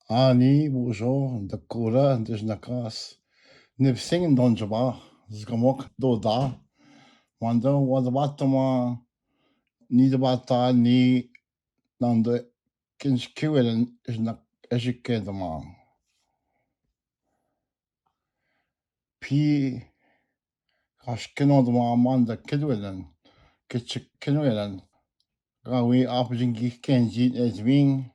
Ani buzo da kura dus nakas. Nip singing don jaba. Zgamok do da. Wanda wada batama ni da bata ni nanda kins kiwelen is na ejike da ma. Pi kashkino da ma manda kidwelen. Kitchik kinwelen. Gawi apajingi kenji ezwing.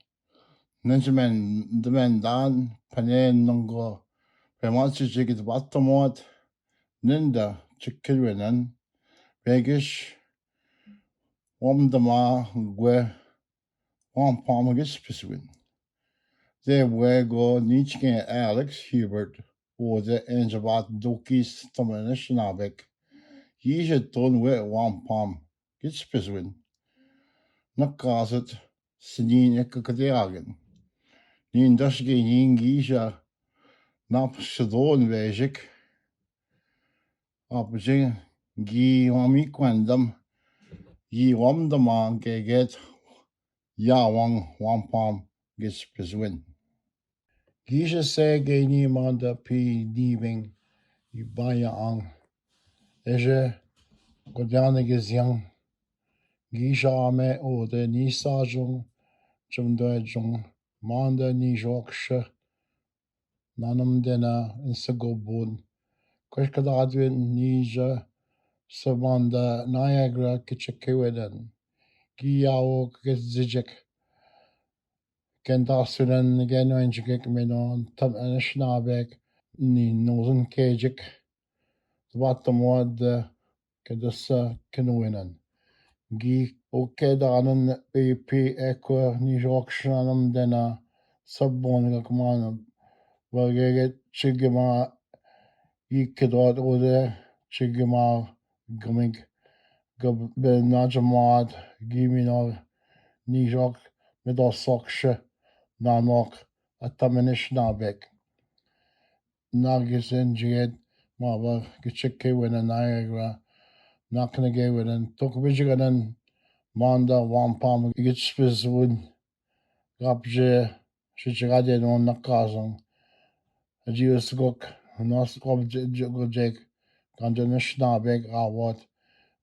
Nenjamin the men dan panen nongo. Pemachi jigit batamot. Ninda chikilwinen. Vegish Wamdama Gwe Wampamagis Piswin. There wego Nietzsche Alex Hubert or the Anjabat Dokis Tomanish Nabek. Yija ton we Wampam gits Piswin. Nakazet Sinin Ekakadeagen. Nin Dashge Yingisha Nap Shadon Vejik. Apajing Gi Wami Quandam. Yi Wamdama Geget Yawang Wampam gets Piswin. Gisha sege ni manda pi diving ibaya ang. Eje godjane gezyang. Gisha ame o de ni sajung jung manda ni joksha nanam dena insagobun. Kweshkadadwin nija sabanda Niagara kichakeweden. Giyao gezijek. Kendasunen genoenjigek menon tam anishnabek ni northern kejik. Vatamod kedasa kenuinen. Gi okedanen BP ekwa ni jokshanam dena sabboniga kumana. Vargeget chigima ikedot ode chigima gumig gab benajamad giminor ni jok medosokshe nanok atamenish nabek. Nagisen jiet mava gichike wena Niagara naknage wena tokbijiganan manda wampam gitspizwun rapje shichigade no nakazang ajiusgok nos objek kanjanish nabek awat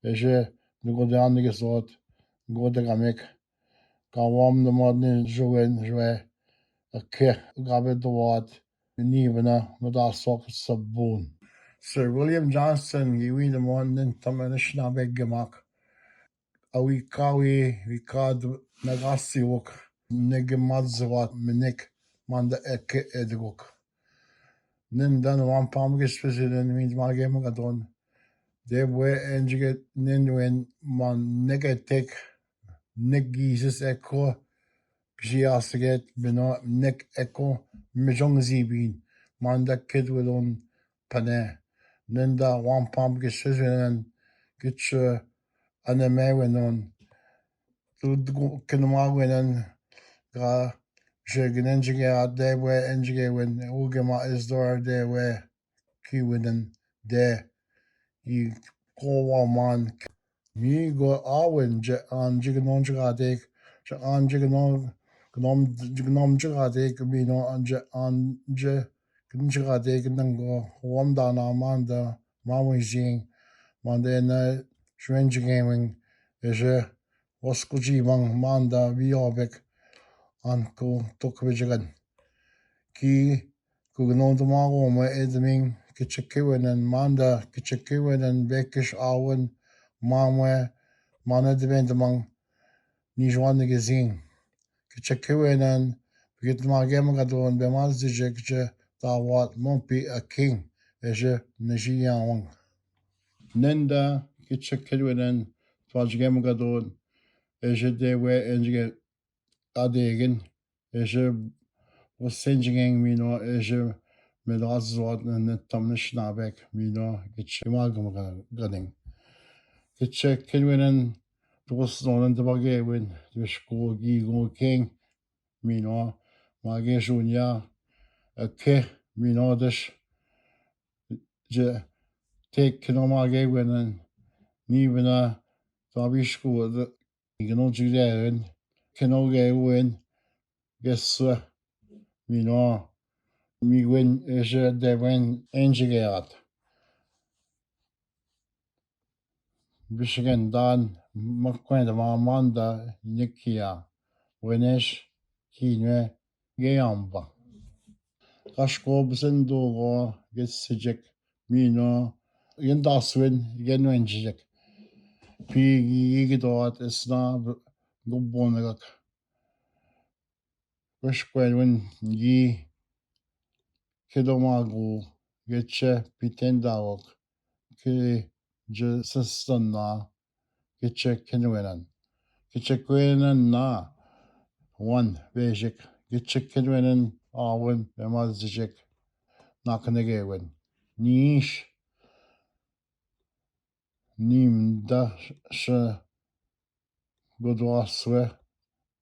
eje nugodanige sot godegamek kawam the modern joen joe a ke gabe dwat nivena medasok sabun. Sir William Johnson giwi the monden tamanish nabek gemak. Awi kawi wikad nagasiwok negemadzawat minik manda eke edgok. Nindan wampam gespesilen means magemagadon. They were enjiget ninwen man negatek negises eko Giasiget beno nek eko mijong zibin manda kedwelon pane nenda wampam gesizenen gitch anemewenon kenmagwenen ga jegenenjige adewe enjige wen ugema isdor dewe kiwenen de yi kowaman mi go awen je an jigenonjiga de an jigenon gnom jigade kumino anje kunjigade gnango wamda na manda mamujing mandena shwenji gaming eje waskuji mang manda viobek anko tokwijigan ki kugnon tumago ma edming kichakewenen manda kichakewenen bekish awen mamwe mana dibendamang nijwan gezing Kichakewenen Gitmagemadon Bemazijekje Tawat Mumpi a king Eje Najiyawang. Nenda Kichakewenen Twajgemagadon Eje Dewe Enjige Adegen Eje was singing Mino Eje Medazot and Tamnishnabek Mino Gichimagamagading. Kichakewenen Dwosnon the Bagewin, the school Gigo King. Mino mage junia a ke mino dish je take no mage wenen nivena tabishku the gno jigeren keno ge wen ges Mino mi win je de win engineer. Michigan dan makwenda mamanda nikia winesh kinwe geamba. Kashko bsendugo getsijek mino yendaswin genwenjik. Pigidot isna gubonagak. Wishkwelwin yi kidomagu getche pitendawok ki je sastana getche kinwenan. Getche kwenan na one bejik getche kinwenan awin bemazjik nakanegewin. Nish nimda she godwaswe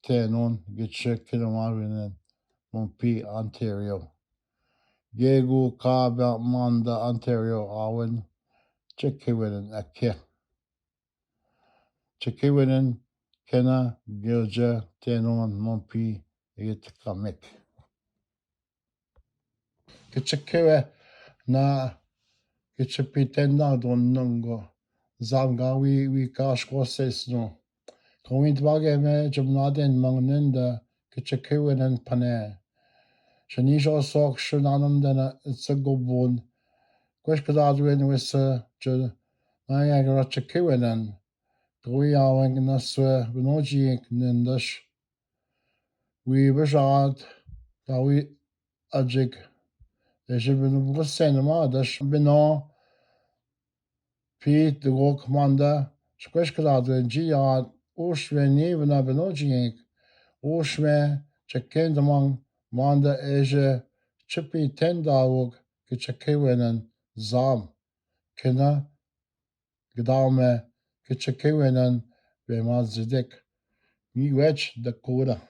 tenon getche kidomawinan Mumpi, Ontario. Gegu Kaba Manda, Ontario, Awen, Chikiwinen, Ake. Chikiwinen, Kena, Gilja, Tenon, Mumpi, Yitkamik. Kichikiwe na Kichipitenda don nungo. Zamga we kashko sesno. Kawint bage me jumnaden mangnenda Kichikiwinen pane. Shanisha sok shananam dana it's a good one. Kweshkadadwin was Niagara Chikiwinan. Gwiawing naswe Binoji Nindash. We bashad Gawi Ajik. Ejibin Busenama Dash Bino Pete the Go Commander. Squeshkadadwin Giad Ushweni Vina Binoji Ushme Chikin among Manda Asia Chippy Tendawug Kichakiwinan Zam Kina Gdaume Kichakiwinan Bemazidek Miwech Dakota.